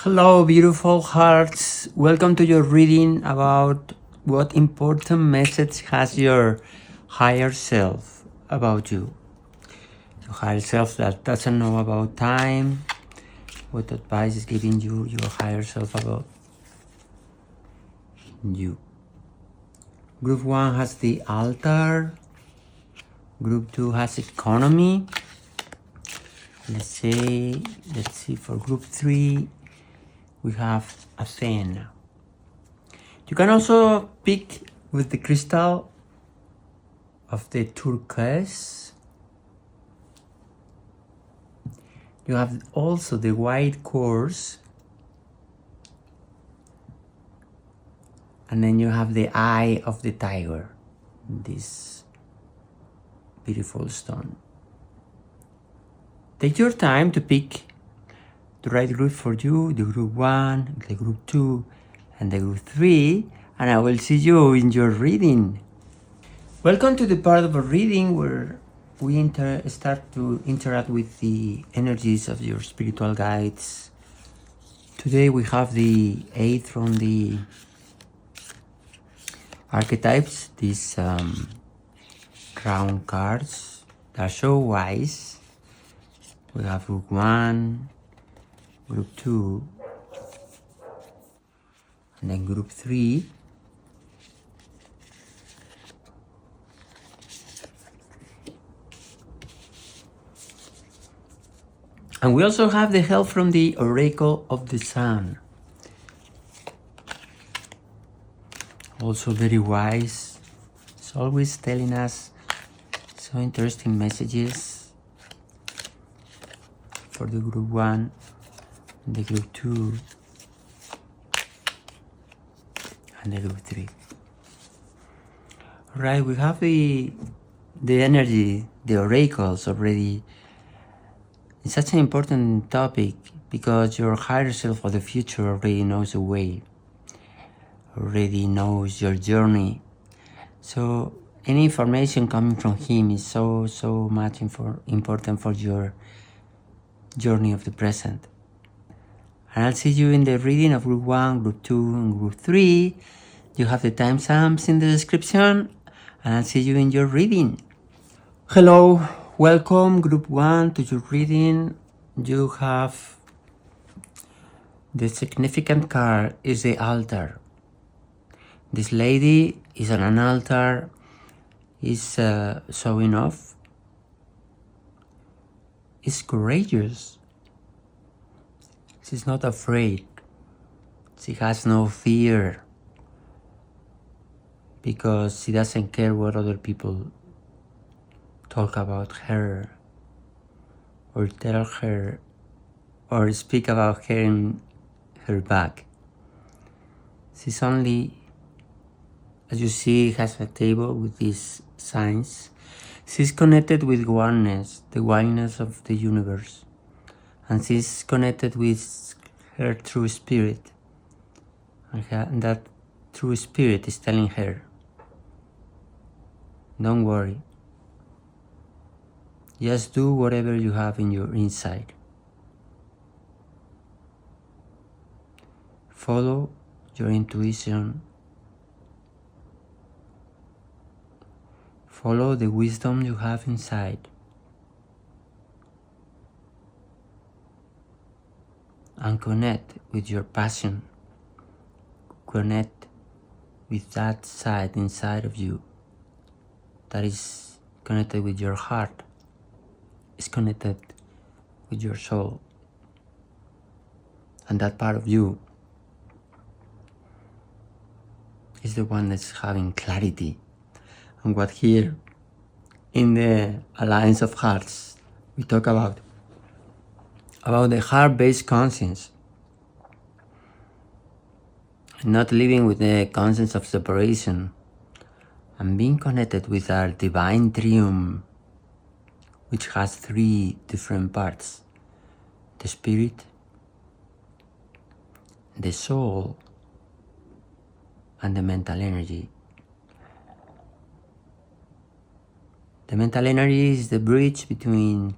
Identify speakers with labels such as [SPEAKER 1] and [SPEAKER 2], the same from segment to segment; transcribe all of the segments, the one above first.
[SPEAKER 1] Hello, beautiful hearts. Welcome to your reading about what important message has your higher self about you. Your higher self that doesn't know about time. What advice is giving you your higher self about you? Group 1 has the altar. Group 2 has economy. Let's see for group 3 we have Athena. You can also pick with the crystal of the turquoise. You have also the white quartz, and then you have the eye of the tiger, this beautiful stone. Take your time to pick the right group for you, the group 1, the group 2, and the group 3, and I will see you in your reading. Welcome to the part of a reading where we start to interact with the energies of your spiritual guides. Today we have the 8 from the archetypes, these crown cards that are so wise. We have group 1, group 2, and then group 3. And we also have the help from the Oracle of the Sun. Also very wise. It's always telling us so interesting messages for the group 1 and the group 2 and the group 3. Alright, we have the energy, the oracles already. It's such an important topic because your higher self of the future already knows the way, already knows your journey. So any information coming from him is so much important for your journey of the present. And I'll see you in the reading of group 1, group 2, and group 3. You have the timestamps in the description, and I'll see you in your reading. Hello, welcome group 1 to your reading. You have the significant card is the altar. This lady is on an altar, is showing off, is courageous. She's not afraid. She has no fear because she doesn't care what other people talk about her or tell her or speak about her in her back. She's only, as you see, has a table with these signs. She's connected with oneness, the oneness of the universe. And she's connected with her true spirit. And that true spirit is telling her, don't worry. Just do whatever you have in your inside. Follow your intuition. Follow the wisdom you have inside. And connect with your passion. Connect with that side inside of you that is connected with your heart. Is connected with your soul. And that part of you is the one that's having clarity. And what here in the Alliance of Hearts we talk about the heart-based conscience. Not living with the conscience of separation and being connected with our divine triumph, which has 3 different parts: the spirit, the soul, and the mental energy. The mental energy is the bridge between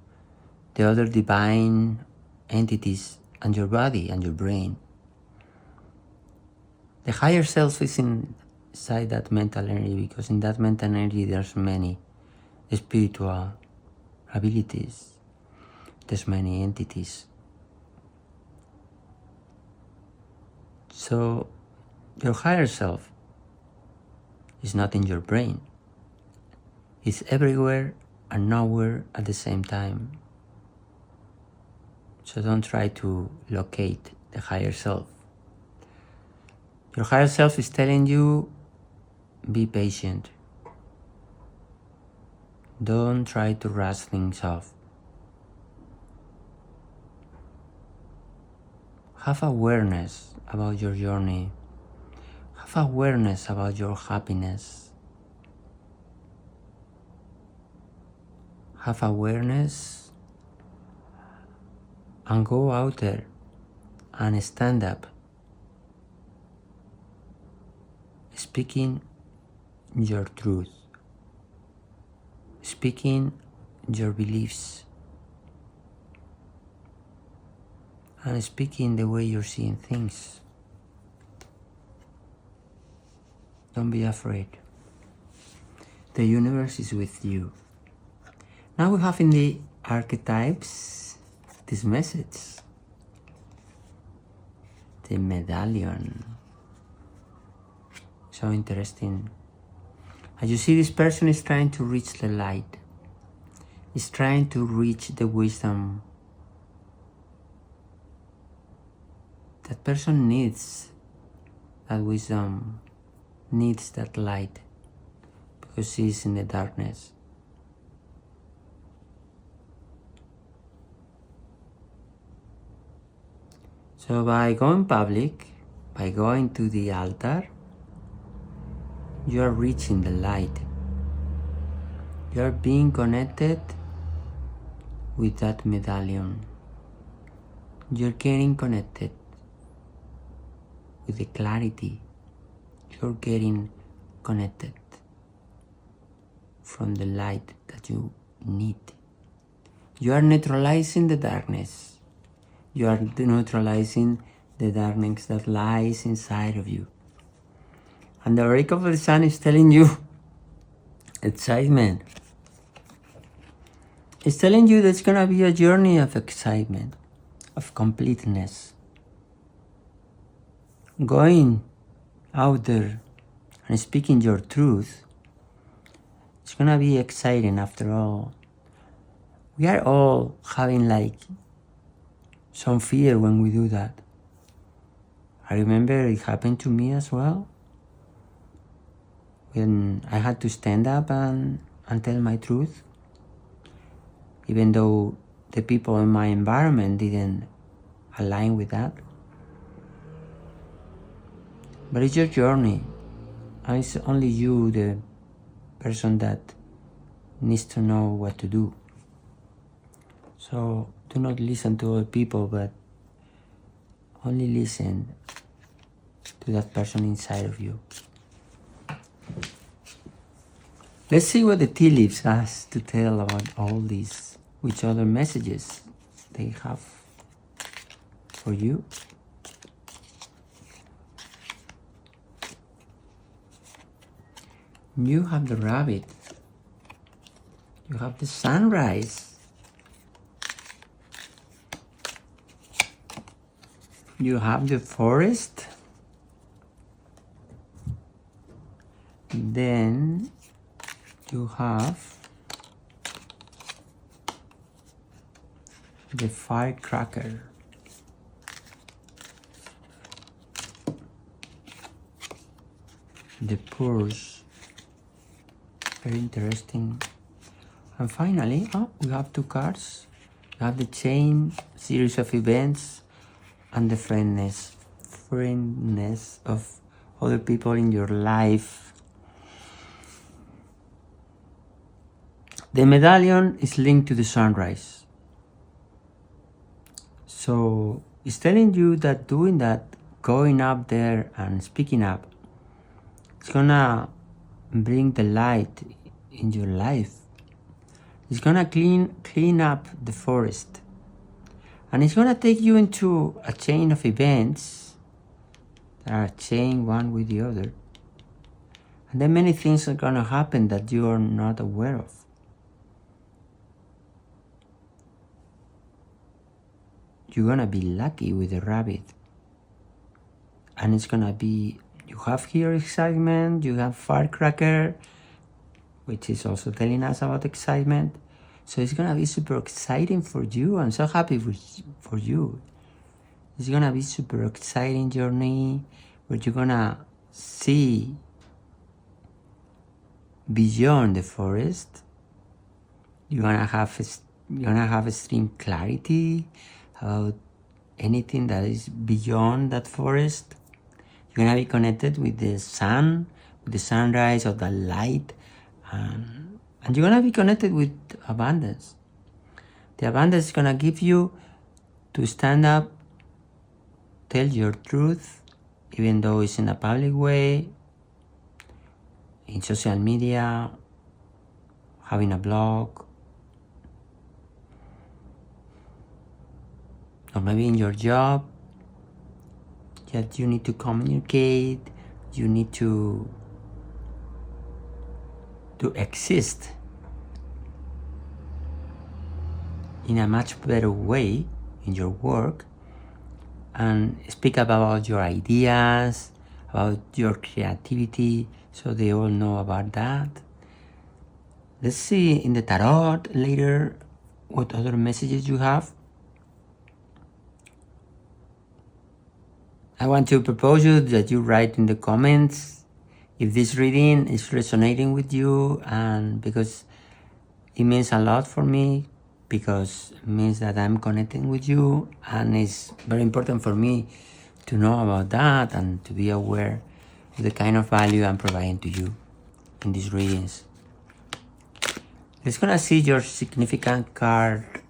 [SPEAKER 1] the other divine entities and your body and your brain. The higher self is inside that mental energy, because in that mental energy there's many spiritual abilities, there's many entities. So your higher self is not in your brain. It's everywhere and nowhere at the same time. So don't try to locate the higher self. Your higher self is telling you, be patient. Don't try to rush things off. Have awareness about your journey. Have awareness about your happiness. Have awareness and go out there and stand up, speaking your truth, speaking your beliefs, and speaking the way you're seeing things. Don't be afraid. The universe is with you. Now we have in the archetypes this message. The medallion. So interesting. As you see, this person is trying to reach the light. Is trying to reach the wisdom. That person needs that wisdom, needs that light, because she's in the darkness. So by going public, by going to the altar, you are reaching the light. You are being connected with that medallion. You're getting connected with the clarity. You're getting connected from the light that you need. You are neutralizing the darkness. You are neutralizing the darkness that lies inside of you. And the oracle of the sun is telling you excitement. It's telling you that it's going to be a journey of excitement, of completeness. Going out there and speaking your truth, it's going to be exciting after all. We are all having some fear when we do that. I remember it happened to me as well. When I had to stand up and tell my truth, even though the people in my environment didn't align with that. But it's your journey, and it's only you, the person that needs to know what to do. So do not listen to other people, but only listen to that person inside of you. Let's see what the tea leaves has to tell about all these, which other messages they have for you. You have the rabbit. You have the sunrise. You have the forest. Then you have the firecracker. The purse. Very interesting. And finally, we have two cards. We have the chain, series of events, and the friendness of other people in your life. The medallion is linked to the sunrise. So it's telling you that doing that, going up there and speaking up, it's gonna bring the light in your life. It's gonna clean up the forest. And it's gonna take you into a chain of events that are chained one with the other. And then many things are gonna happen that you are not aware of. You're gonna be lucky with the rabbit. And it's gonna be, you have here excitement, you have firecracker, which is also telling us about excitement. So it's gonna be super exciting for you. I'm so happy for you. It's gonna be super exciting journey where you're gonna see beyond the forest. You're gonna have extreme clarity about anything that is beyond that forest. You're gonna be connected with the sun, with the sunrise of the light, and you're gonna be connected with abundance. The abundance is gonna give you to stand up, tell your truth, even though it's in a public way, in social media, having a blog, or maybe in your job, that you need to communicate, you need to exist in a much better way in your work and speak about your ideas, about your creativity, so they all know about that. Let's see in the tarot later what other messages you have. I want to propose you that you write in the comments if this reading is resonating with you, and because it means a lot for me, because it means that I'm connecting with you, and it's very important for me to know about that and to be aware of the kind of value I'm providing to you in these readings. Let's gonna see your significant card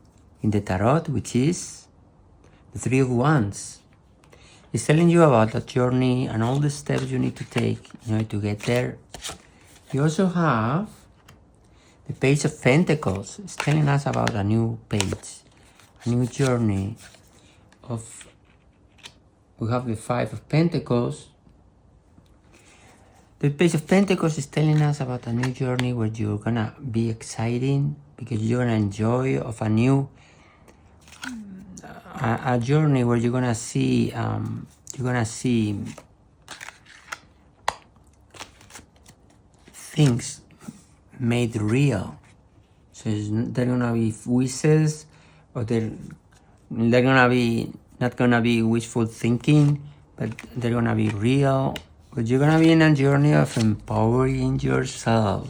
[SPEAKER 1] in the tarot, which is the Three of Wands. It's telling you about the journey and all the steps you need to take in order to get there. You also have the Page of Pentacles. It's telling us about a new page, a new journey of, we have the Five of Pentacles. The Page of Pentacles is telling us about a new journey where you're gonna be exciting because you're gonna enjoy of a new a journey where you're gonna see things made real. So they're gonna be wishes, or they're gonna be not gonna be wishful thinking, but they're gonna be real. But you're gonna be in a journey of empowering yourself.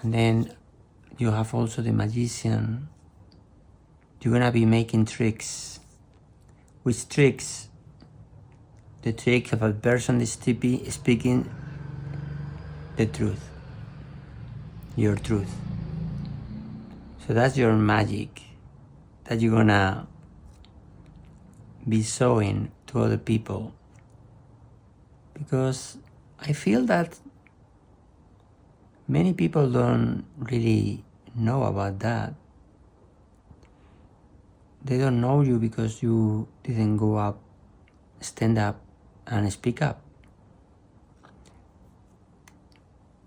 [SPEAKER 1] And then you have also the Magician. You're gonna be making tricks. Which tricks? The trick of a person is speaking the truth. Your truth. So that's your magic that you're gonna be showing to other people. Because I feel that many people don't really know about that. They don't know you because you didn't go up, stand up, and speak up.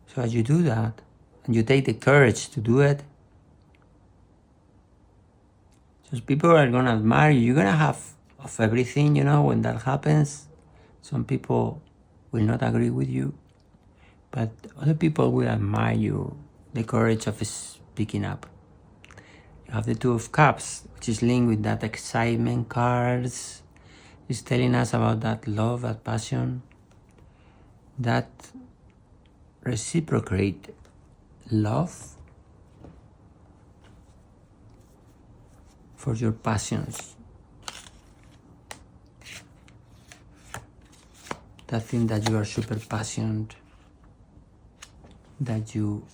[SPEAKER 1] So as you do that, and you take the courage to do it, so people are gonna admire you. You're gonna have of everything, when that happens. Some people will not agree with you, but other people will admire you, the courage of speaking up. You have the Two of Cups, which is linked with that excitement cards. It's telling us about that love, that passion, that reciprocate love for your passions. That thing that you are super passionate, that you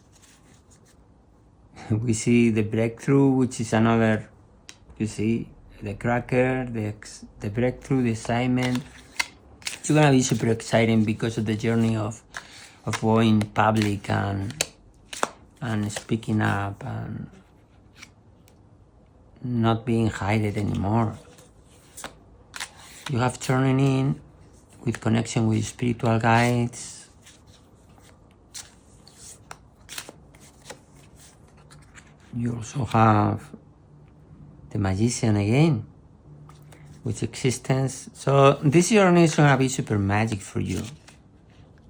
[SPEAKER 1] we see the breakthrough, which is another, you see, the cracker, the breakthrough, the excitement. You're gonna be super exciting because of the journey of going public and speaking up, and not being hidden anymore. You have turning in with connection with spiritual guides. You also have the magician again, with existence. So this journey is gonna be super magic for you.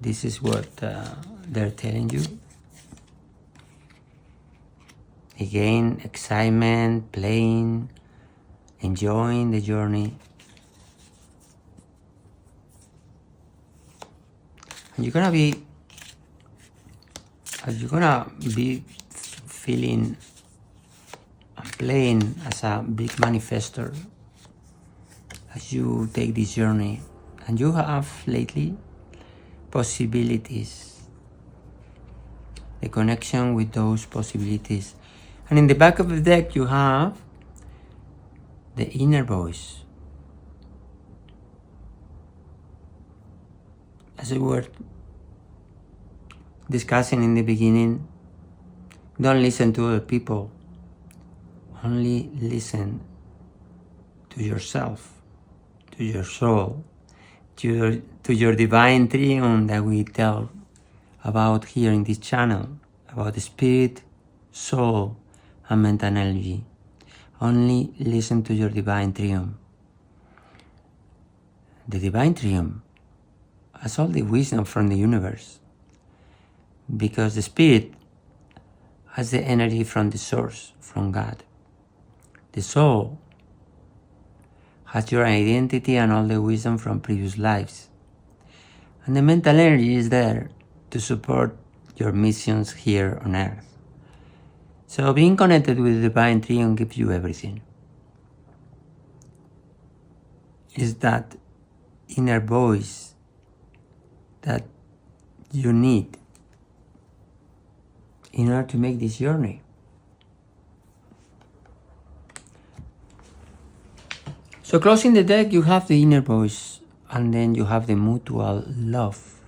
[SPEAKER 1] This is what they're telling you. Again, excitement, playing, enjoying the journey. And you're gonna be feeling and playing as a big manifestor as you take this journey. And you have lately possibilities, the connection with those possibilities. And in the back of the deck you have the inner voice. As we were discussing in the beginning, don't listen to other people, only listen to yourself, to your soul, to your divine triune that we tell about here in this channel, about the spirit, soul, and mental energy. Only listen to your divine triune. The divine triune has all the wisdom from the universe, because the spirit has the energy from the source, from God. The soul has your identity and all the wisdom from previous lives. And the mental energy is there to support your missions here on earth. So being connected with the divine triune gives you everything. It's that inner voice that you need in order to make this journey. So closing the deck, you have the inner voice, and then you have the mutual love,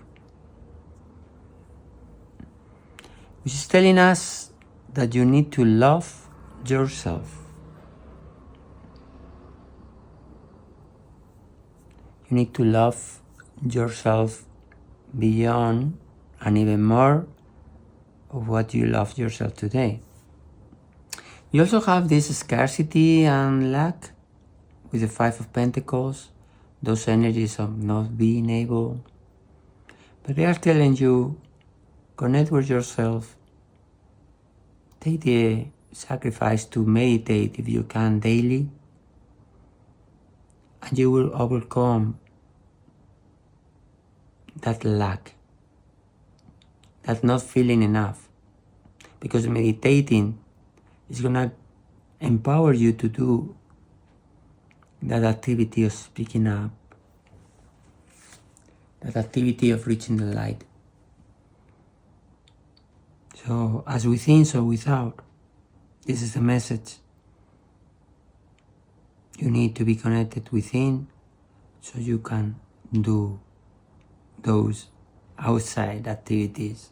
[SPEAKER 1] which is telling us that you need to love yourself. You need to love yourself beyond and even more of what you love yourself today. You also have this scarcity and lack with the Five of Pentacles, those energies of not being able. But they are telling you, connect with yourself. Take the sacrifice to meditate if you can daily, and you will overcome that lack, that not feeling enough. Because meditating is gonna empower you to do that activity of speaking up, that activity of reaching the light. So as within, so without. This is the message. You need to be connected within so you can do those outside activities.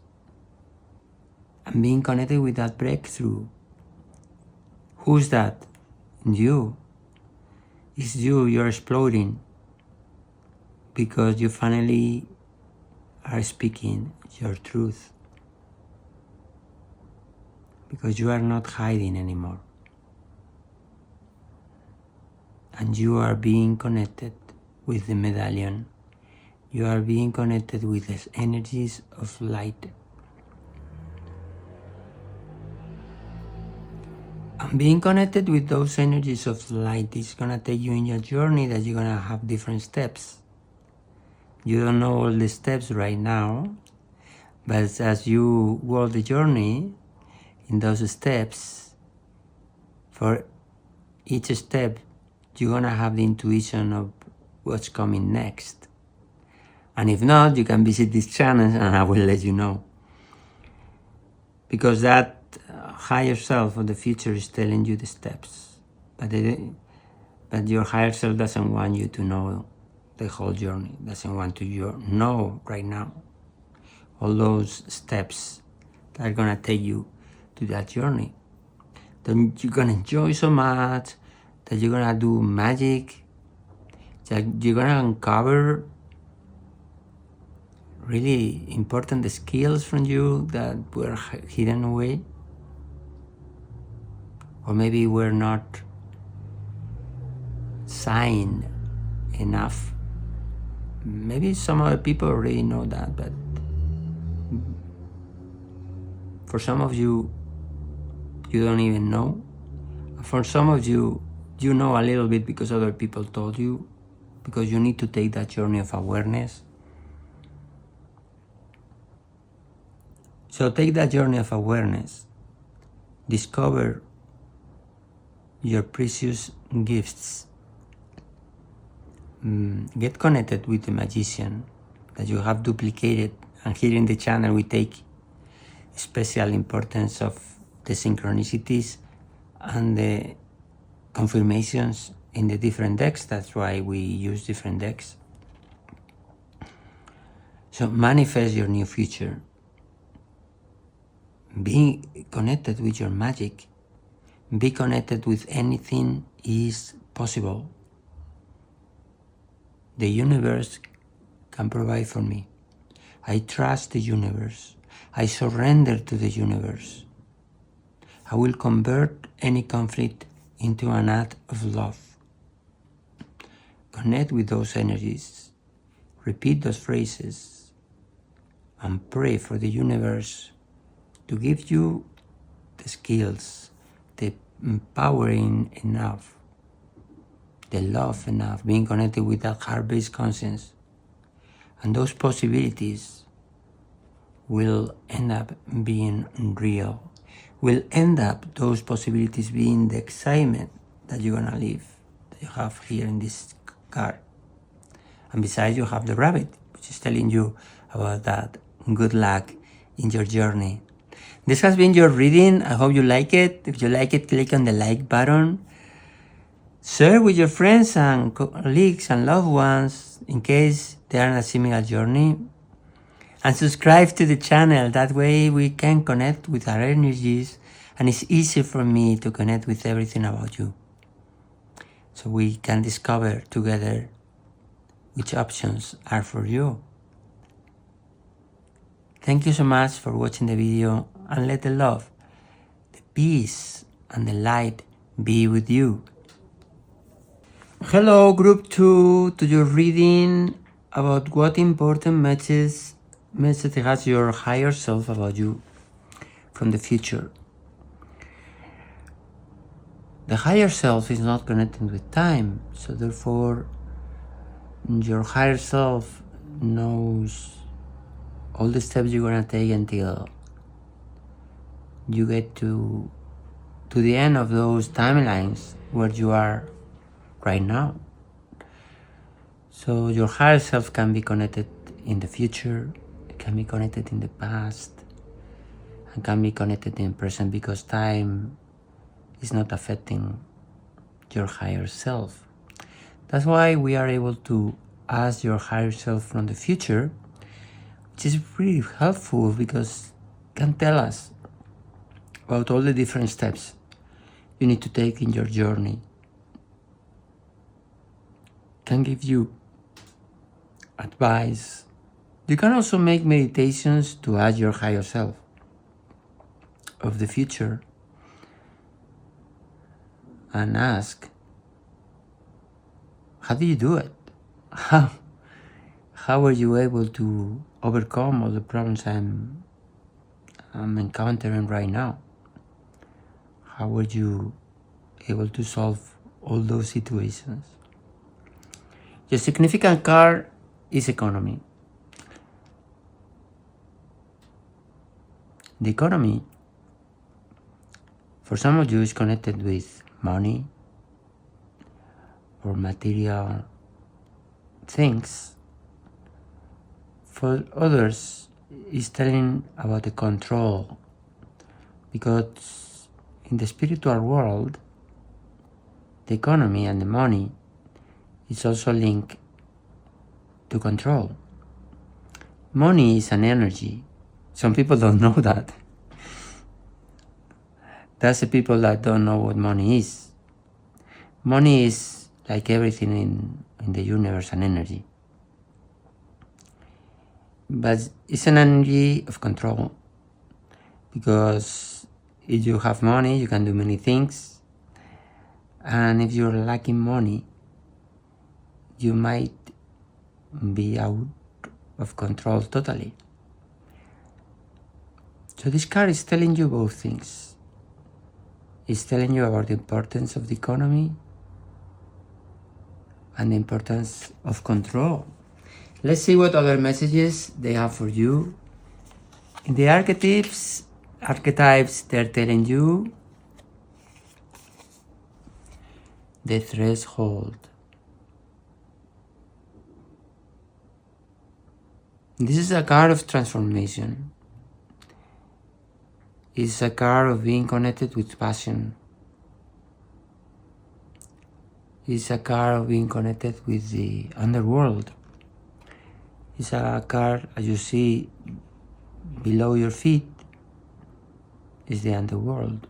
[SPEAKER 1] And being connected with that breakthrough. Who's that? You. It's you, you're exploding because you finally are speaking your truth. Because you are not hiding anymore. And you are being connected with the medallion. You are being connected with the energies of light. And being connected with those energies of light is going to take you in your journey, that you're going to have different steps. You don't know all the steps right now, but as you walk the journey, in those steps, for each step, you're going to have the intuition of what's coming next. And if not, you can visit this channel and I will let you know. Because that higher self of the future is telling you the steps. But your higher self doesn't want you to know the whole journey, doesn't want to know right now all those steps that are going to take you to that journey. that you're gonna enjoy so much, that you're gonna do magic, that you're gonna uncover really important skills from you that were hidden away, or maybe were not seen enough. Maybe some other people already know that, but for some of you, you don't even know. For some of you, you know a little bit because other people told you, because you need to take that journey of awareness. So take that journey of awareness. Discover your precious gifts. Get connected with the magician that you have duplicated. And here in the channel we take special importance of the synchronicities and the confirmations in the different decks. That's why we use different decks. So manifest your new future. Be connected with your magic. Be connected with anything is possible. The universe can provide for me. I trust the universe. I surrender to the universe. I will convert any conflict into an act of love. Connect with those energies. Repeat those phrases and pray for the universe to give you the skills, the empowering enough, the love enough, being connected with that heart-based conscience. And those possibilities will end up being real. Will end up those possibilities being the excitement that you're gonna live, that you have here in this card. And besides, you have the rabbit, which is telling you about that good luck in your journey. This has been your reading. I hope you like it. If you like it, click on the like button. Share with your friends and colleagues and loved ones in case they are on a similar journey. And subscribe to the channel. That way we can connect with our energies and it's easy for me to connect with everything about you. So we can discover together which options are for you. Thank you so much for watching the video, and let the love, the peace and the light be with you. Hello, Group 2, to your reading about what important message has your higher self about you from the future. The higher self is not connecting with time, so therefore your higher self knows all the steps you're gonna take until you get to the end of those timelines where you are right now. So your higher self can be connected in the future, it can be connected in the past, and can be connected in the present, because time is not affecting your higher self. That's why we are able to ask your higher self from the future, which is really helpful because it can tell us about all the different steps you need to take in your journey. It can give you advice. You can also make meditations to ask your higher self of the future and ask, how do you do it? How were you able to overcome all the problems I'm encountering right now? How were you able to solve all those situations? Your significant card is economy. The economy, for some of you, is connected with money or material things. For others, it's telling about the control, because in the spiritual world, the economy and the money is also linked to control. Money is an energy. Some people don't know that. That's the people that don't know what money is. Money is like everything in the universe, an energy. But it's an energy of control, because if you have money, you can do many things. And if you're lacking money, you might be out of control totally. So this card is telling you both things. It's telling you about the importance of the economy and the importance of control. Let's see what other messages they have for you. In the archetypes, they're telling you the threshold. This is a card of transformation. It's a card of being connected with passion. It's a card of being connected with the underworld. It's a card, as you see, below your feet is the underworld.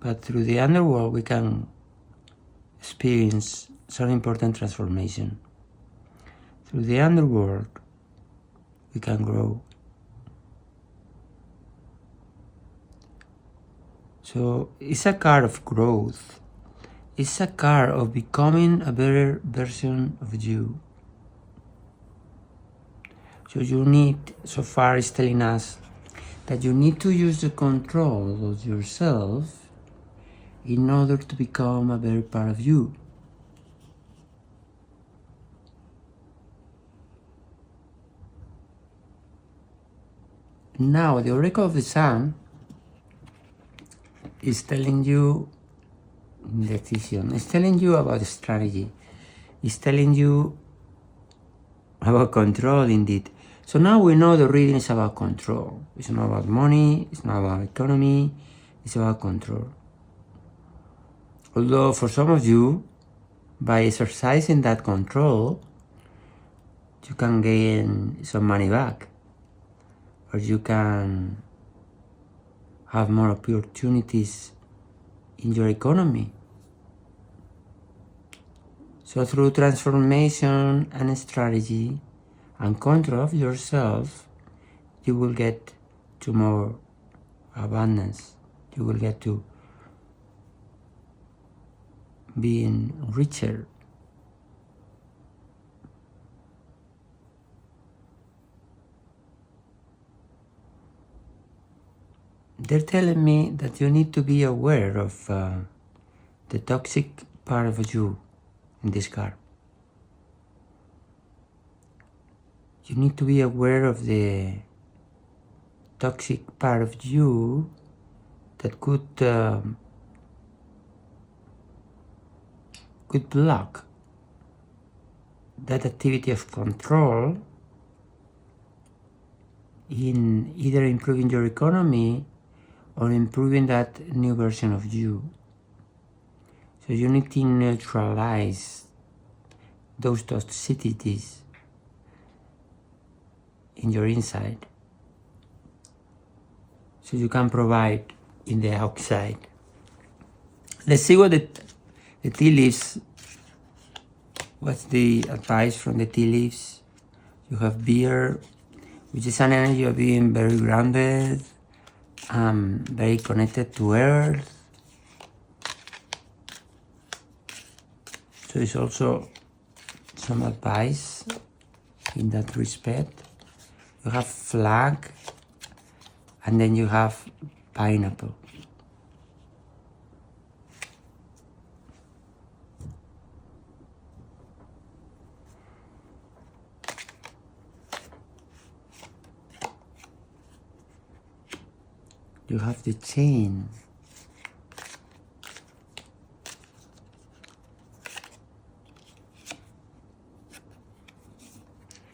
[SPEAKER 1] But through the underworld, we can experience some important transformation. Through the underworld, we can grow. So it's a card of growth. It's a card of becoming a better version of you. So far it's telling us that you need to use the control of yourself in order to become a better part of you. Now, the Oracle of the Sun is telling you decision. It's telling you about strategy. It's telling you about control, indeed. So now we know the reading is about control. It's not about money, it's not about economy, it's about control. Although for some of you, by exercising that control, you can gain some money back, or you can have more opportunities in your economy. So through transformation and strategy and control of yourself, you will get to more abundance. You will get to being richer. They're telling me that you need to be aware of the toxic part of you in this card. You need to be aware of the toxic part of you that could block that activity of control in either improving your economy or improving that new version of you. So you need to neutralize those toxicities in your inside, so you can provide in the outside. Let's see what the tea leaves. What's the advice from the tea leaves? You have beer, which is an energy of being very grounded, very connected to earth. So it's also some advice in that respect. You have flag, and then you have pineapple. You have the chain.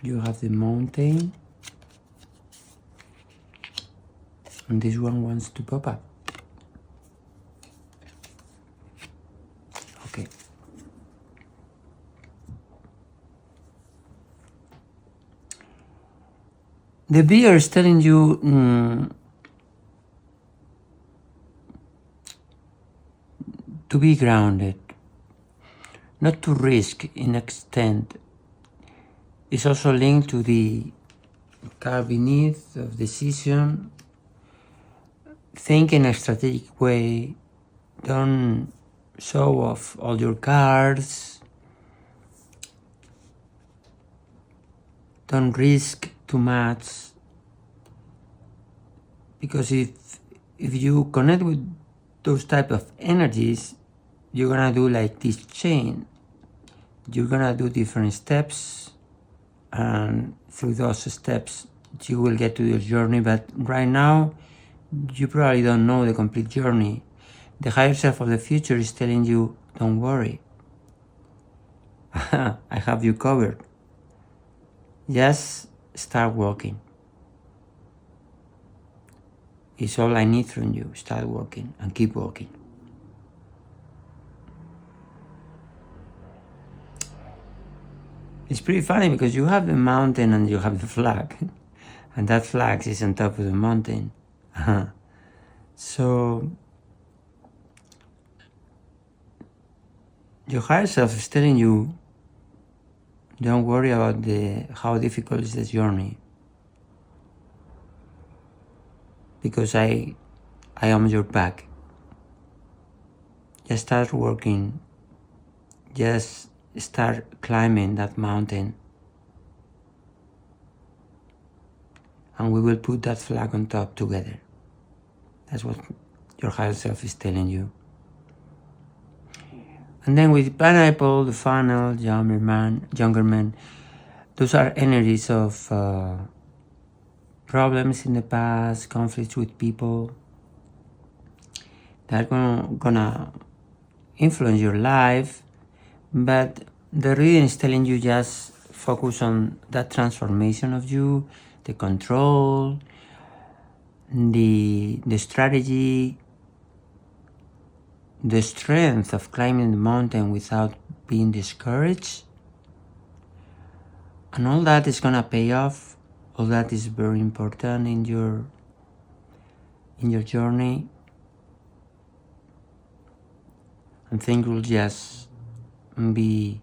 [SPEAKER 1] You have the mountain. And this one wants to pop up. Okay. The beer is telling you to be grounded, not to risk in extent, is also linked to the card beneath of decision. Think in a strategic way. Don't show off all your cards. Don't risk too much, because if you connect with those type of energies, you're gonna do like this chain. You're gonna do different steps, and through those steps you will get to your journey. But right now you probably don't know the complete journey. The higher self of the future is telling you, don't worry. I have you covered. Just start walking. It's all I need from you. Start walking and keep walking. It's pretty funny because you have the mountain and you have the flag. And that flag is on top of the mountain. So your higher self is telling you, don't worry about how difficult is the journey, because I am your back. Just start working. Just start climbing that mountain, and we will put that flag on top together. That's what your higher self is telling you. And then with pineapple, the funnel, younger man, those are energies of problems in the past, conflicts with people that are gonna influence your life. But the reading is telling you just focus on that transformation of you, the control, the strategy, the strength of climbing the mountain without being discouraged. And all that is gonna pay off. All that is very important in your journey. And things will just be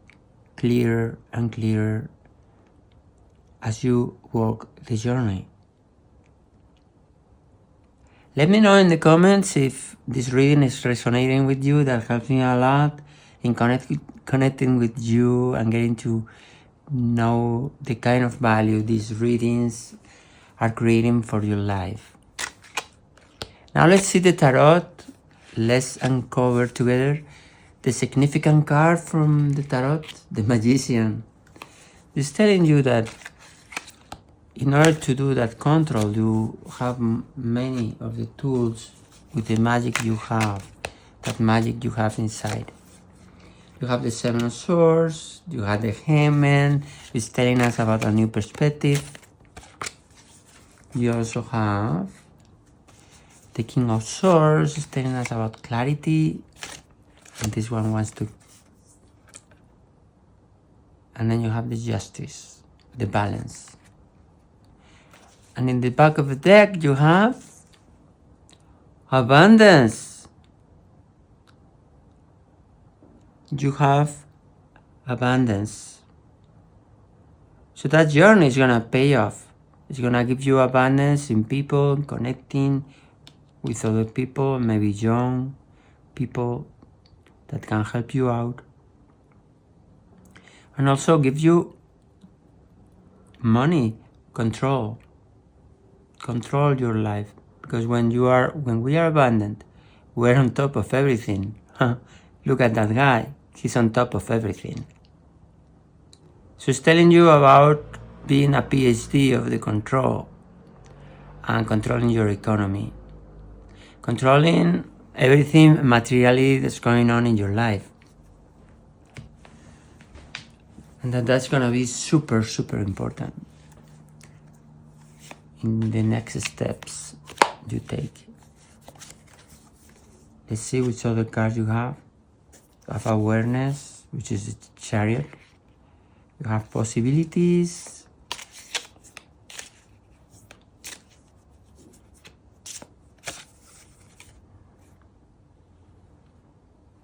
[SPEAKER 1] clearer and clearer as you walk the journey. Let me know in the comments if this reading is resonating with you. That helps me a lot in connecting with you and getting to know the kind of value these readings are creating for your life. Now let's see the tarot. Let's uncover together the significant card from the tarot, the Magician. It's telling you that in order to do that control, you have many of the tools with the magic you have, that magic you have inside. You have the Seven of Swords, you have the Hangman, it's telling us about a new perspective. You also have the King of Swords, it's telling us about clarity. And this one wants to. And then you have the Justice, the balance. And in the back of the deck, you have abundance. You have abundance. So that journey is gonna pay off. It's gonna give you abundance in people, connecting with other people, maybe young people that can help you out. And also give you money, control. Control your life, because when we are abundant, we're on top of everything. Look at that guy, he's on top of everything. So it's telling you about being a PhD of the control and controlling your economy, controlling everything materially that's going on in your life. And that's gonna be super, super important in the next steps you take. Let's see which other cards you have. You have awareness, which is the Chariot. You have possibilities.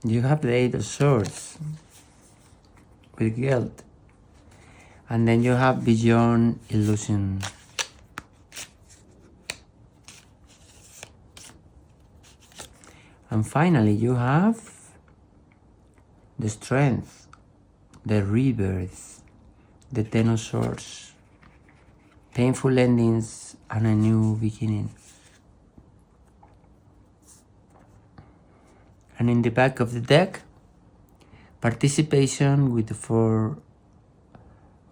[SPEAKER 1] You have the Eight of Swords with guilt. And then you have beyond illusion. And finally, you have the strength, the rebirth, the Ten of Swords, painful endings and a new beginning. And in the back of the deck, participation with the Four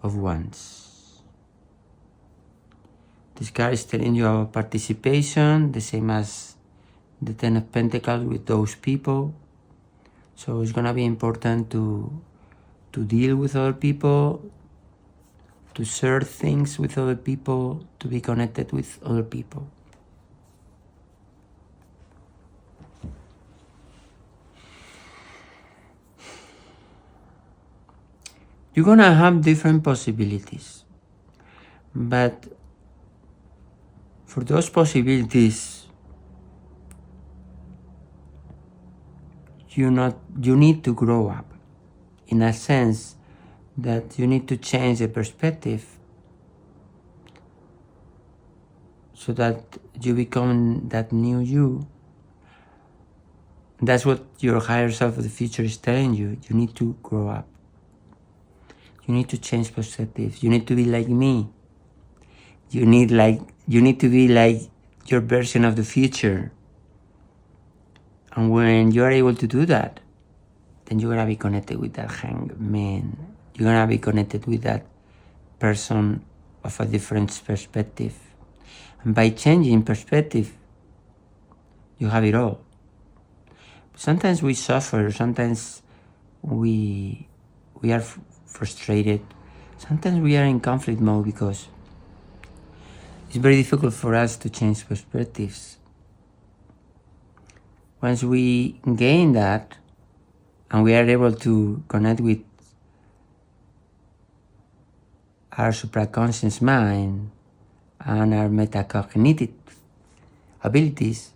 [SPEAKER 1] of Wands. This card is telling you about participation, the same as the Ten of Pentacles with those people. So it's gonna be important to deal with other people, to share things with other people, to be connected with other people. You're gonna have different possibilities, but for those possibilities, you need to grow up, in a sense that you need to change the perspective so that you become that new you. That's what your higher self of the future is telling you. You need to grow up. You need to change perspectives. You need to be like me. You need to be like your version of the future. And when you are able to do that, then you're gonna be connected with that hangman. You're gonna be connected with that person of a different perspective. And by changing perspective, you have it all. Sometimes we suffer, sometimes we are frustrated, sometimes we are in conflict mode because it's very difficult for us to change perspectives. Once we gain that, and we are able to connect with our supraconscious mind and our metacognitive abilities,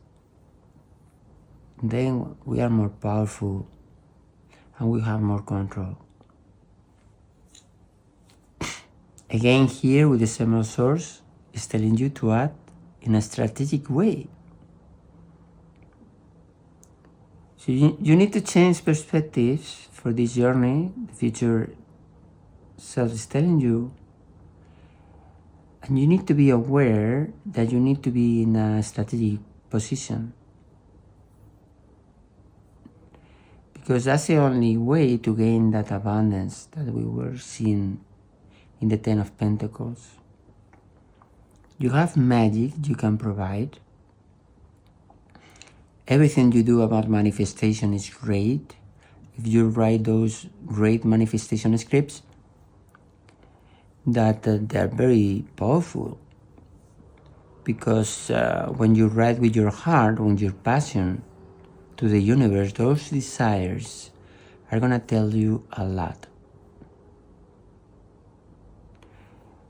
[SPEAKER 1] then we are more powerful and we have more control. Again, here with the Seven of Swords, is telling you to act in a strategic way. So you need to change perspectives for this journey. The future self is telling you. And you need to be aware that you need to be in a strategic position. Because that's the only way to gain that abundance that we were seeing in the Ten of Pentacles. You have magic you can provide. Everything you do about manifestation is great. If you write those great manifestation scripts, that they are very powerful. Because when you write with your heart, with your passion to the universe, those desires are gonna tell you a lot.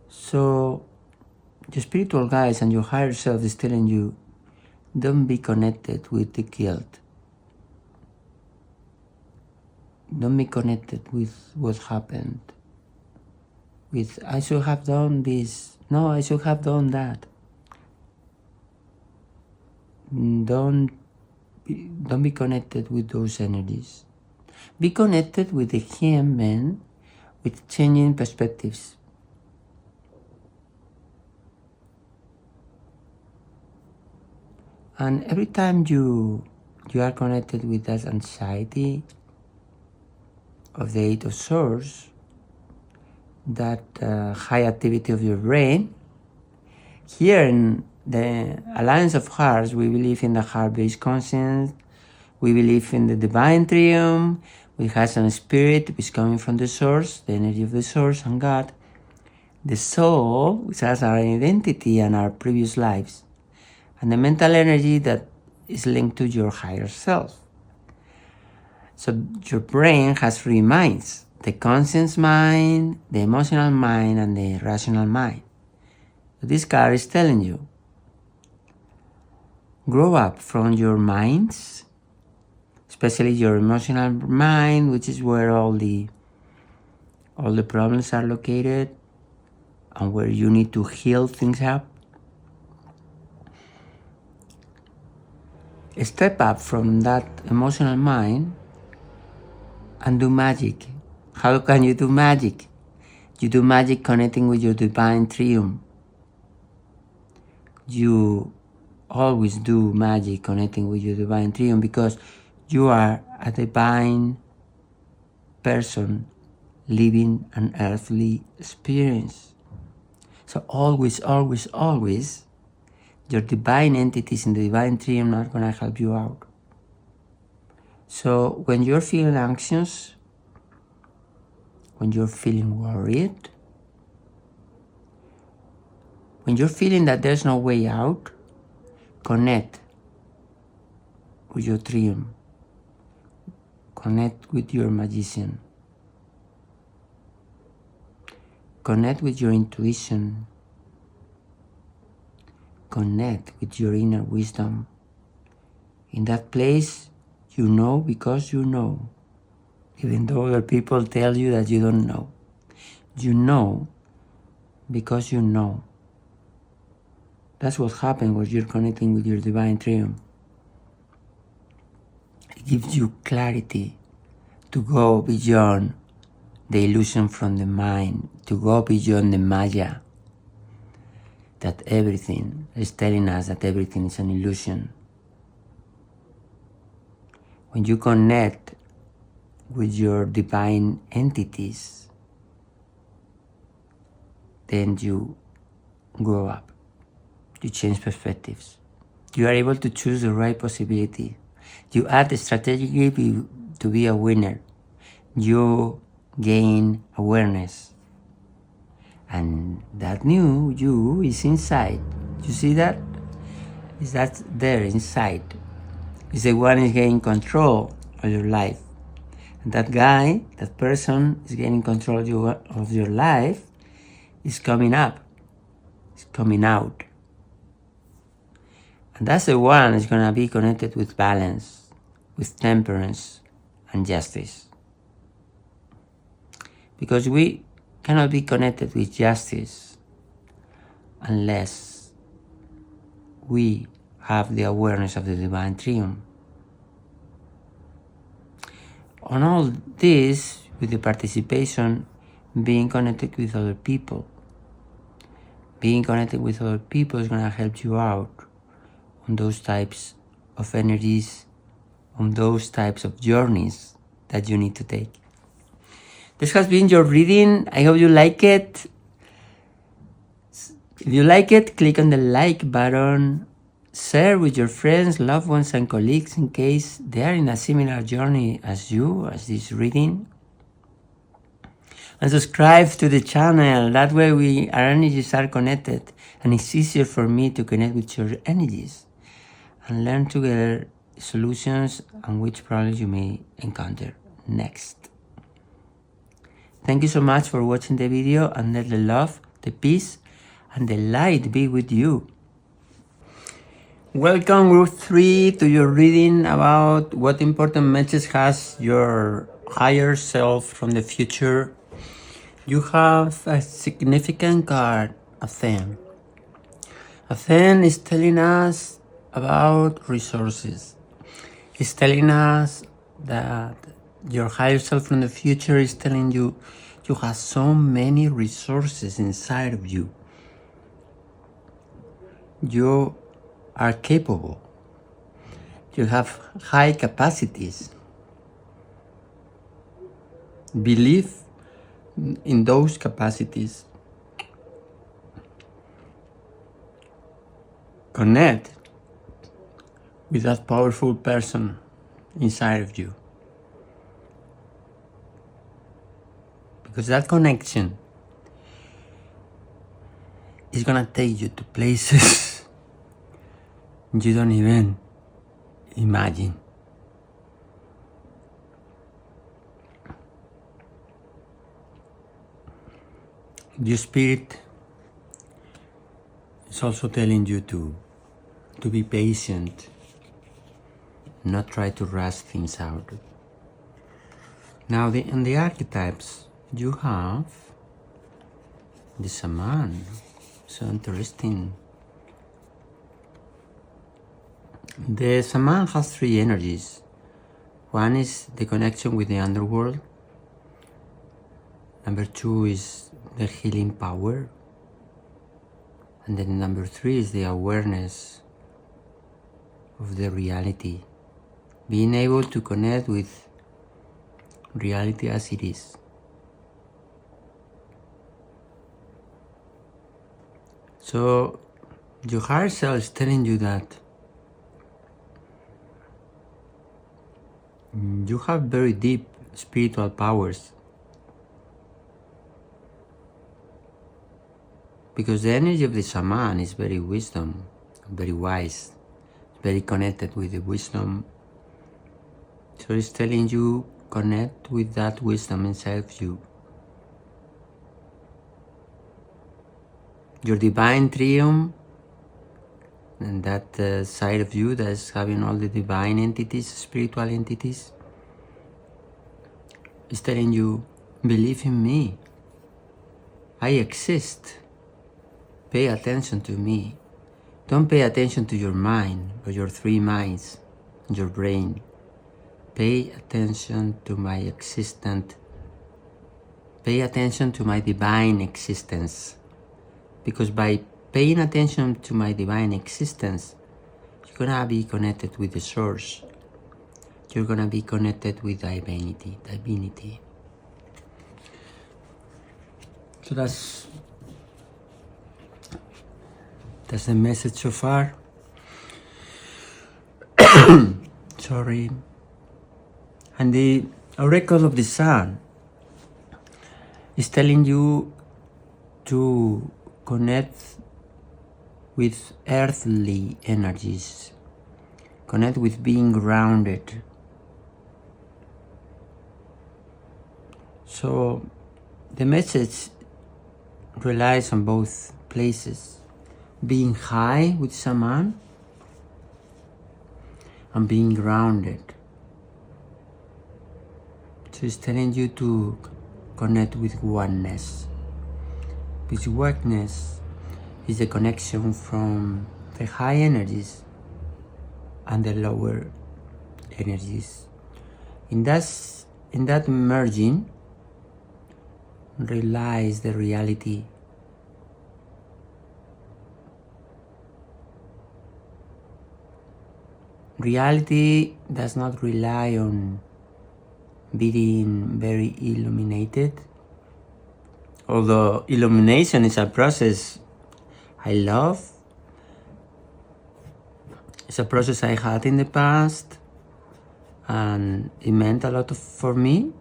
[SPEAKER 1] So the spiritual guides and your higher self is telling you, don't be connected with the guilt. Don't be connected with what happened. With, I should have done this. No, I should have done that. Don't be connected with those energies. Be connected with the human, with changing perspectives. And every time you are connected with that anxiety of the Eight of Swords, that high activity of your brain, here in the Alliance of Hearts, we believe in the heart-based conscience, we believe in the divine triumph, we have an spirit which is coming from the source, the energy of the source and God, the soul, which has our identity and our previous lives, and the mental energy that is linked to your higher self. So your brain has three minds: the conscious mind, the emotional mind, and the rational mind. So this card is telling you, grow up from your minds, especially your emotional mind, which is where all the problems are located and where you need to heal things up. Step up from that emotional mind and do magic. How can you do magic? You do magic connecting with your divine triumph. You always do magic connecting with your divine triumph because you are a divine person living an earthly experience. So always, always, always, your divine entities in the divine triumph are going to help you out. So when you're feeling anxious, when you're feeling worried, when you're feeling that there's no way out, connect with your triumph. Connect with your magician. Connect with your intuition. Connect with your inner wisdom. In that place, you know because you know. Even though other people tell you that you don't know. You know because you know. That's what happens when you're connecting with your divine triumph. It gives you clarity to go beyond the illusion from the mind, to go beyond the Maya, that everything is telling us that everything is an illusion. When you connect with your divine entities, then you grow up. You change perspectives. You are able to choose the right possibility. You act strategically to be a winner. You gain awareness. And that new you is inside. You see that? Is that there inside? Is the one is gaining control of your life. And that guy, that person is gaining control of your life is coming up. It's coming out. And that's the one that's going to be connected with balance, with temperance and justice. Because we cannot be connected with justice unless we have the awareness of the divine triumph. On all this, with the participation, being connected with other people. Being connected with other people is going to help you out on those types of energies, on those types of journeys that you need to take. This has been your reading. I hope you like it. If you like it, click on the like button. Share with your friends, loved ones, and colleagues in case they are in a similar journey as you, as this reading. And subscribe to the channel. That way our energies are connected and it's easier for me to connect with your energies and learn together solutions and which problems you may encounter next. Thank you so much for watching the video, and let the love, the peace, and the light be with you. Welcome Group 3 to your reading about what important message has your higher self from the future. You have a significant card, Athen. Athen is telling us about resources. It's telling us that your higher self from the future is telling you you have so many resources inside of you. You are capable. You have high capacities. Believe in those capacities. Connect with that powerful person inside of you. Because that connection is gonna take you to places you don't even imagine. Your spirit is also telling you to be patient, not try to rush things out. Now, in the archetypes, you have the shaman. So interesting. The shaman has three energies. One is the connection with the underworld. Number two is the healing power. And then number three is the awareness of the reality. Being able to connect with reality as it is. So your higher self is telling you that you have very deep spiritual powers, because the energy of the shaman is very wisdom, very wise, very connected with the wisdom. So it's telling you, connect with that wisdom inside of you. Your divine triumph, and that side of you that's having all the divine entities, spiritual entities, is telling you, believe in me. I exist. Pay attention to me. Don't pay attention to your mind or your three minds, your brain. Pay attention to my existence. Pay attention to my divine existence. Because by paying attention to my divine existence, you're gonna be connected with the source. You're gonna be connected with divinity. So that's the message so far. Sorry. And the oracle of the sun is telling you to connect with earthly energies, connect with being grounded. So the message relies on both places, being high with shaman and being grounded. So it's telling you to connect with oneness. Because oneness is the connection from the high energies and the lower energies. In that merging relies the reality. Reality does not rely on being very illuminated, although illumination is a process I love. It's a process I had in the past, and it meant a lot for me.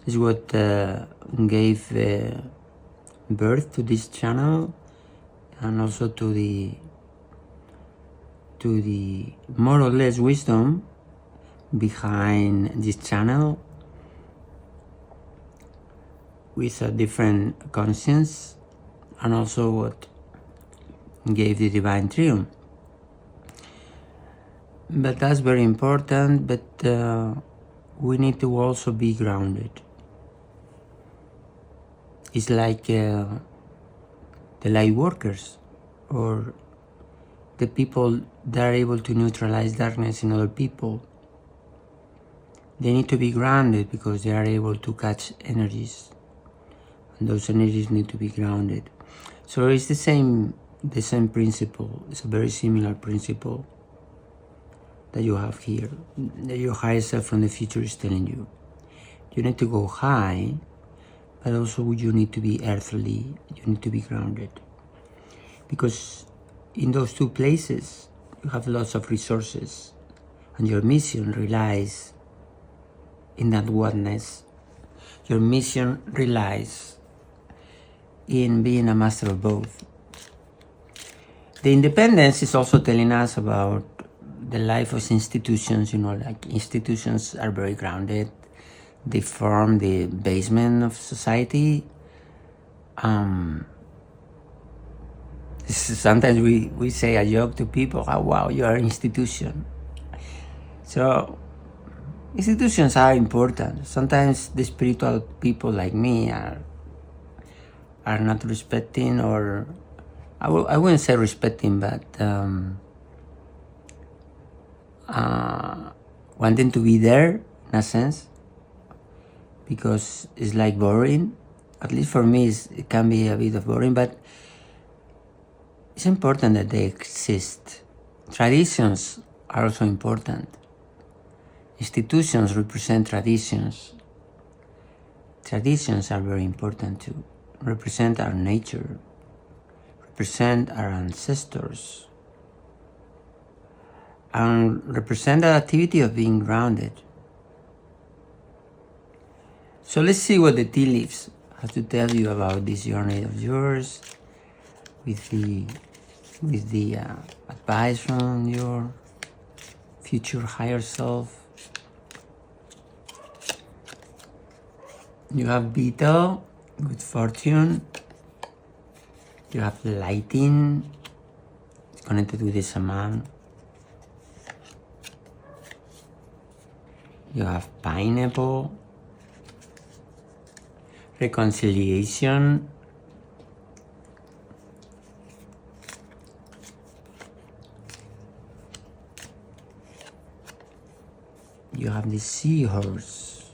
[SPEAKER 1] It's what gave birth to this channel, and also to the more or less wisdom behind this channel, with a different conscience, and also what gave the divine triumph. But that's very important, but we need to also be grounded. It's like the light workers, or the people that are able to neutralize darkness in other people. They need to be grounded because they are able to catch energies, and those energies need to be grounded. So it's the same principle. It's a very similar principle that you have here, that your higher self from the future is telling you. You need to go high, but also you need to be earthly, you need to be grounded. Because in those two places, you have lots of resources, and your mission relies in that oneness. Your mission relies in being a master of both. The independence is also telling us about the life of institutions. Like institutions are very grounded. They form the basement of society. Sometimes we say a joke to people, oh wow, you are an institution. So institutions are important. Sometimes the spiritual people like me are not respecting, or I wouldn't say respecting, but wanting to be there in a sense, because it's like boring. At least for me, it can be a bit of boring, but it's important that they exist. Traditions are also important. Institutions represent traditions. Traditions are very important to represent our nature, represent our ancestors, and represent the activity of being grounded. So let's see what the tea leaves have to tell you about this journey of yours, with the advice from your future higher self. You have Beetle, good fortune. You have lighting, it's connected with the shaman. You have pineapple, reconciliation. You have the seahorse,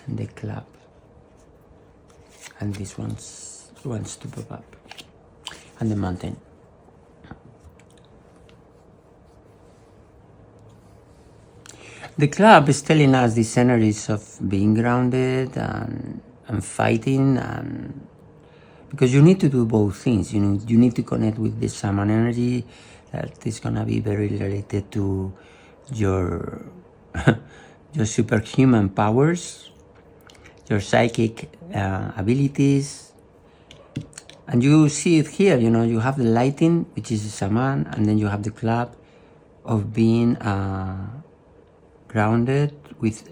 [SPEAKER 1] and the club, and this one's wants to pop up, and the mountain. The club is telling us these energies of being grounded and fighting, and because you need to do both things. You need to connect with the shaman energy that is gonna be very related to your your superhuman powers, your psychic abilities, and you see it here. You have the lighting, which is the shaman, and then you have the club of being grounded with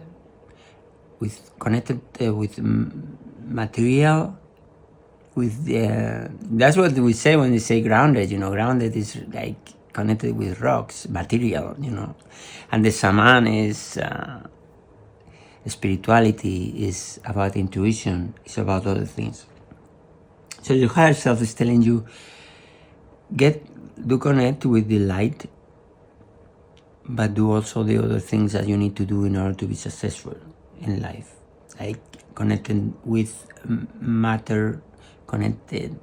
[SPEAKER 1] connected with material, with that's what we say when we say grounded. Grounded is like connected with rocks, material. And the shaman is spirituality, is about intuition, it's about other things. So your higher self is telling you, do connect with the light, but do also the other things that you need to do in order to be successful in life, like connecting with matter, connecting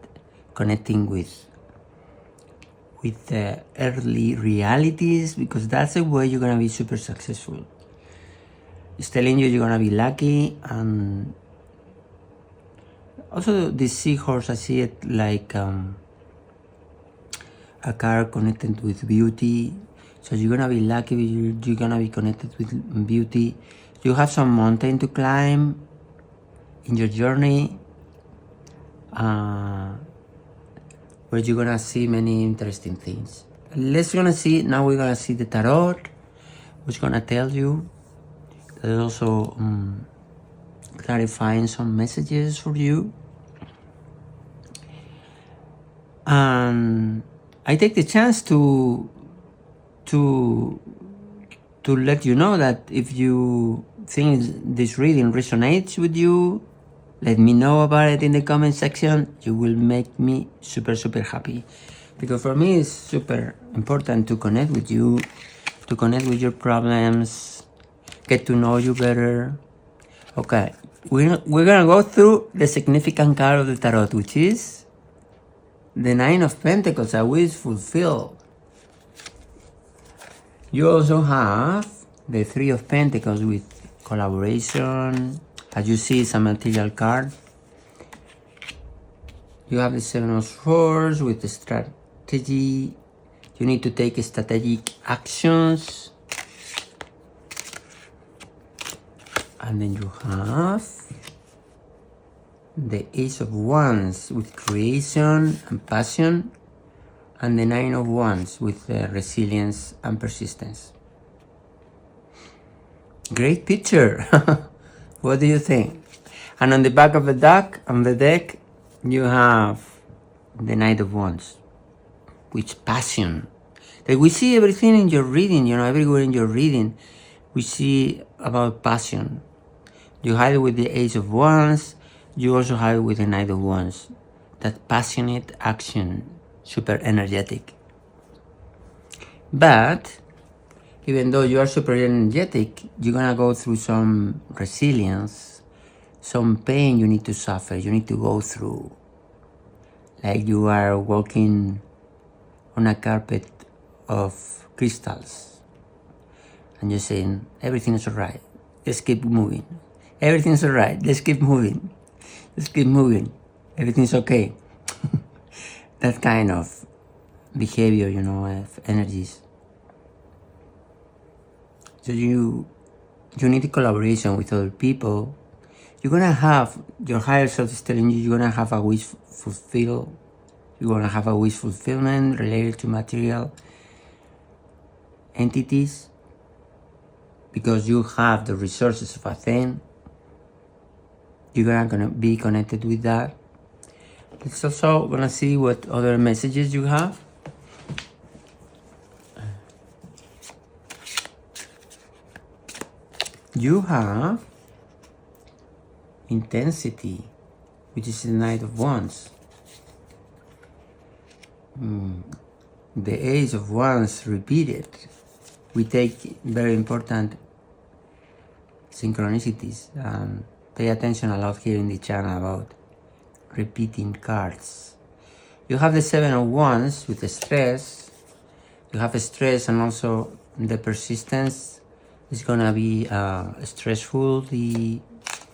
[SPEAKER 1] with the earthly realities, because that's the way you're gonna be super successful. It's telling you you're gonna be lucky. And also the seahorse, I see it like a car connected with beauty. So you're gonna be lucky, you're gonna be connected with beauty. You have some mountain to climb in your journey, where you're gonna see many interesting things. Now we're gonna see the tarot, which is gonna tell you. There's also clarifying some messages for you. And I take the chance to let you know that if you think this reading resonates with you, let me know about it in the comment section. You will make me super, super happy. Because for me, it's super important to connect with you, to connect with your problems, get to know you better. Okay, we're gonna go through the significant card of the tarot, which is the Nine of Pentacles, a wish fulfilled. You also have the Three of Pentacles with collaboration. As you see, it's a material card. You have the Seven of Swords with the strategy. You need to take strategic actions. And then you have the Ace of Wands with creation and passion. And the Nine of Wands with resilience and persistence. Great picture. What do you think? And on the back of the deck, you have the Knight of Wands. with passion. That we see everything in your reading, everywhere in your reading, we see about passion. You have it with the Ace of Wands, you also have it with the Knight of Wands. That passionate action, super energetic. But even though you are super energetic, you're gonna go through some resilience, some pain you need to suffer, you need to go through. Like you are walking on a carpet of crystals and you're saying, everything's alright, let's keep moving. Everything's alright, let's keep moving. Let's keep moving. Everything's okay. That kind of behavior, of energies. So you need a collaboration with other people. You're gonna have, your higher self is telling you, you're gonna have a wish fulfilled. You're gonna have a wish fulfillment related to material entities because you have the resources of a thing. You're gonna be connected with that. It's also gonna see what other messages you have. You have intensity, which is the Knight of Wands. The Ace of Wands repeated. We take very important synchronicities and pay attention a lot here in the channel about repeating cards. You have the Seven of Wands with the stress. You have a stress and also the persistence is gonna be stressful.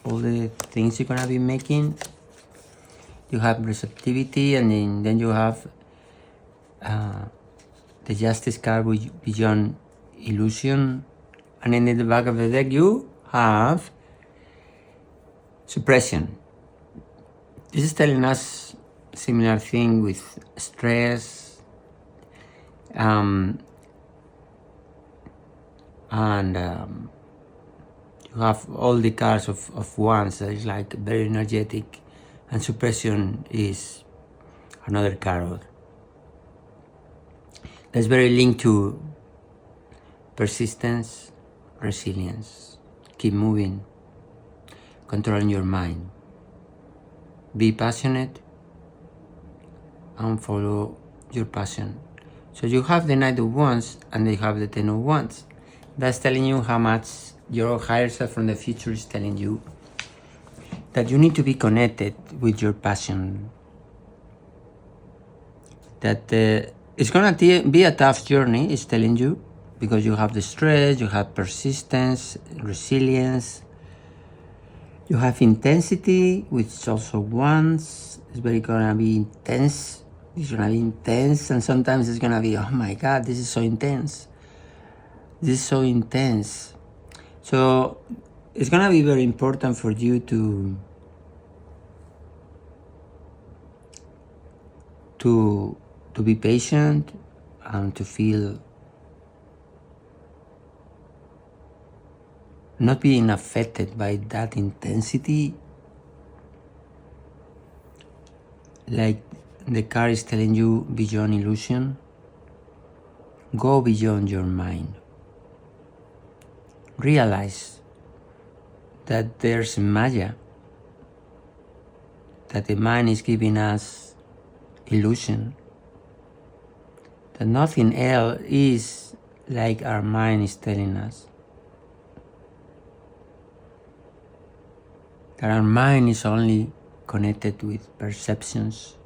[SPEAKER 1] All the things you're gonna be making. You have receptivity, and then you have the Justice card beyond illusion, and then in the back of the deck you have suppression. This is telling us similar thing with stress, and you have all the cards of wands that is like very energetic, and suppression is another card that's very linked to persistence, resilience, keep moving, controlling your mind, be passionate and follow your passion. So you have the Knight of Wands and they have the Ten of Wands. That's telling you how much your higher self from the future is telling you that you need to be connected with your passion. That it's gonna be a tough journey, it's telling you, because you have the stress, you have persistence, resilience, you have intensity, which also Wands. It's very gonna be intense. It's gonna be intense, and sometimes it's gonna be, oh my God, this is so intense. This is so intense. So it's gonna be very important for you to be patient and to feel not being affected by that intensity. Like the card is telling you, beyond illusion, go beyond your mind. Realize that there's Maya, that the mind is giving us illusion, that nothing else is like our mind is telling us. That our mind is only connected with perceptions,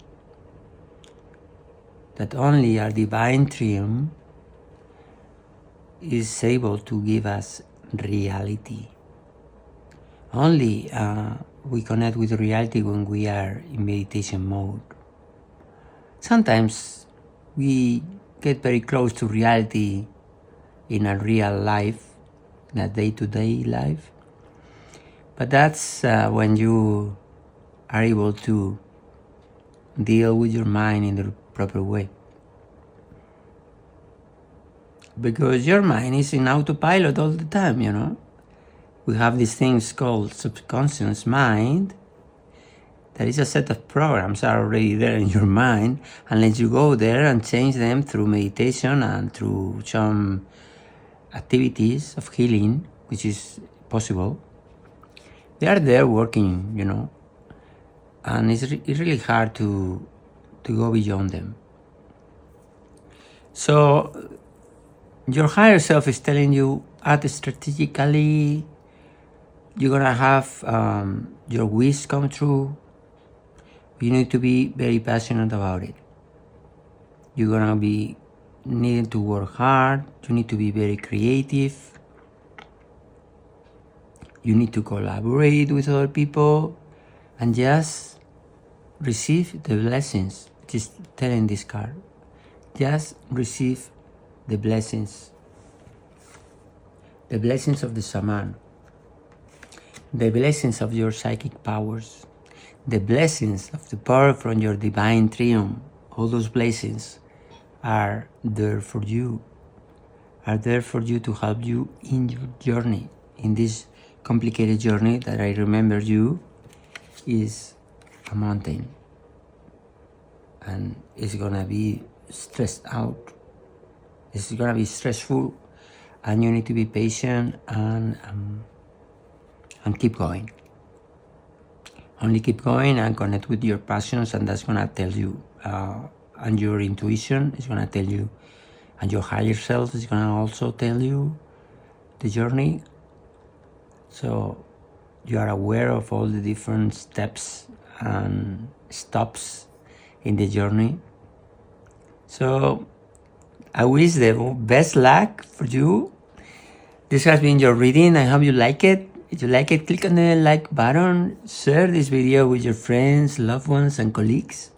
[SPEAKER 1] that only our divine triumph is able to give us reality. Only we connect with reality when we are in meditation mode. Sometimes we get very close to reality in a real life, in a day-to-day life. But that's when you are able to deal with your mind in the proper way. Because your mind is in autopilot all the time, We have these things called subconscious mind There is a set of programs are already there in your mind, unless you go there and change them through meditation and through some activities of healing, which is possible. They are there working, you know, and it's really hard to go beyond them. So your higher self is telling you, act strategically, you're gonna have your wish come true. You need to be very passionate about it. You're gonna be needing to work hard. You need to be very creative. You need to collaborate with other people and just receive the blessings. Just telling this card. Just receive the blessings. The blessings of the shaman. The blessings of your psychic powers. The blessings of the power from your divine triumph. All those blessings are there for you. Are there for you to help you in your journey. In this complicated journey that I remember you is a mountain. And it's gonna be stressed out. It's gonna be stressful, and you need to be patient and keep going. Only keep going and connect with your passions, and that's gonna tell you, and your intuition is gonna tell you, and your higher self is gonna also tell you the journey. So you are aware of all the different steps and stops in the journey. So I wish the best luck for you. This has been your reading. I hope you like it. If you like it, click on the like button, share this video with your friends, loved ones, and colleagues,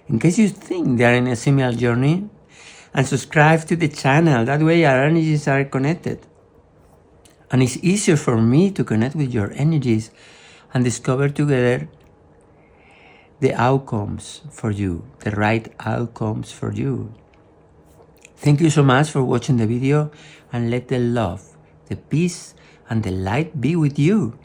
[SPEAKER 1] in case you think they are in a similar journey, and subscribe to the channel. That way our energies are connected. And it's easier for me to connect with your energies and discover together the outcomes for you, the right outcomes for you. Thank you so much for watching the video, and let the love, the peace, and the light be with you.